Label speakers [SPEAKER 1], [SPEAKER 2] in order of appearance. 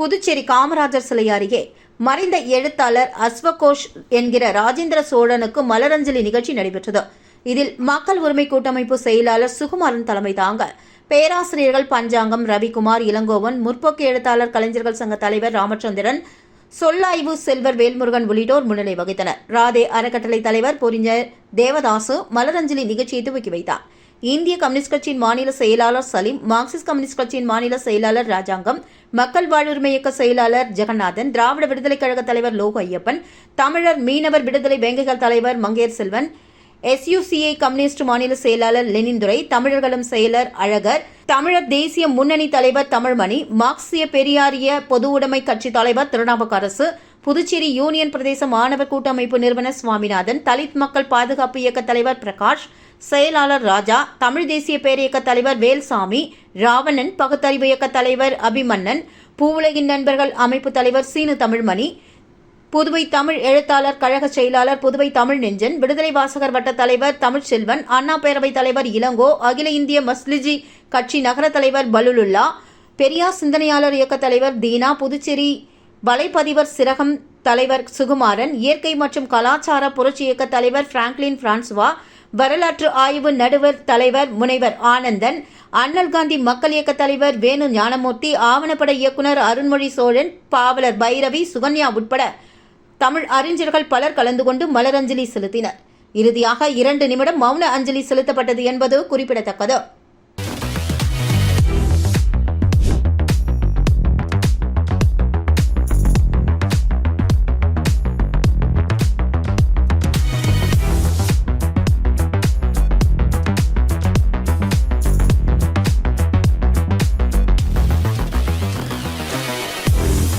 [SPEAKER 1] புதுச்சேரி காமராஜர் சிலை அருகே மறைந்த எழுத்தாளர் அஸ்வகோஷ் என்கிற ராஜேந்திர சோழனுக்கு மலரஞ்சலி நிகழ்ச்சி நடைபெற்றது. இதில் மக்கள் உரிமை கூட்டமைப்பு செயலாளர் சுகுமாரன் தலைமை தாங்க பேராசிரியர்கள் பஞ்சாங்கம், ரவிக்குமார், இளங்கோவன், முற்போக்கு எழுத்தாளர் கலைஞர்கள் சங்க தலைவர் ராமச்சந்திரன், சொல்லாய்வு செல்வர் வேல்முருகன் உள்ளிட்டோர் முன்னிலை வகித்தனர். ராதே அறக்கட்டளை தலைவர் பொறிஞர் தேவதாசு மலரஞ்சலி நிகழ்ச்சியை துவக்கி வைத்தார். இந்திய கம்யூனிஸ்ட் கட்சியின் மாநில செயலாளர் சலீம், மார்க்சிஸ்ட் கம்யூனிஸ்ட் கட்சியின் மாநில செயலாளர் ராஜாங்கம், மக்கள் வாழ்வுரிமை இயக்க செயலாளர் ஜெகநாதன், திராவிட விடுதலைக் கழக தலைவர் லோக ஐயப்பன், தமிழர் மீனவர் விடுதலை வேங்கைகள் தலைவர் மங்கேர் செல்வன், SUCA கம்யூனிஸ்ட் மாநில செயலாளர் லெனின்துரை, தமிழர்களும் செயலர் அழகர், தமிழர் தேசிய முன்னணி தலைவர் தமிழ்மணி, மார்க்சிய பெரியாரிய பொது உடைமை கட்சி தலைவர் திருநாவுக்கரசு, புதுச்சேரி யூனியன் பிரதேச மாணவர் கூட்டமைப்பு நிறுவனர் சுவாமிநாதன், தலித் மக்கள் பாதுகாப்பு இயக்க தலைவர் பிரகாஷ், செயலாளர் ராஜா, தமிழ் தேசிய பேரியக்க தலைவர் வேல்சாமி, ராவணன், பகுத்தறிவு இயக்க தலைவர் அபிமன்னன், பூவுலகின் நண்பர்கள் அமைப்பு தலைவர் சீனு தமிழ்மணி, புதுவை தமிழ் எழுத்தாளர் கழக செயலாளர் புதுவை தமிழ் நெஞ்சன், விடுதலை வாசகர் வட்ட தலைவர் தமிழ்ச்செல்வன், அண்ணா பேரவைத் தலைவர் இளங்கோ, அகில இந்திய மஸ்லிஜி கட்சி நகர தலைவர் பலுலுல்லா, பெரியார் சிந்தனையாளர் இயக்க தலைவர் தீனா, புதுச்சேரி வலைப்பதிவர் சிரகம் தலைவர் சுகுமாரன், இயற்கை மற்றும் கலாச்சார புரட்சி இயக்க தலைவர் பிராங்க்லின் பிரான்சுவா, வரலாற்று ஆய்வு நடுவர் தலைவர் முனைவர் ஆனந்தன், அண்ணல் காந்தி மக்கள் இயக்க தலைவர் வேணு ஞானமூர்த்தி, ஆவணப்பட இயக்குநர் அருண்மொழி சோழன், பாவலர் பைரவி, சுகன்யா உட்பட தமிழ் அறிஞர்கள் பலர் கலந்து கொண்டு மலரஞ்சலி செலுத்தினர். இறுதியாக 2 நிமிடம் மௌன அஞ்சலி செலுத்தப்பட்டது என்பது குறிப்பிடத்தக்கது.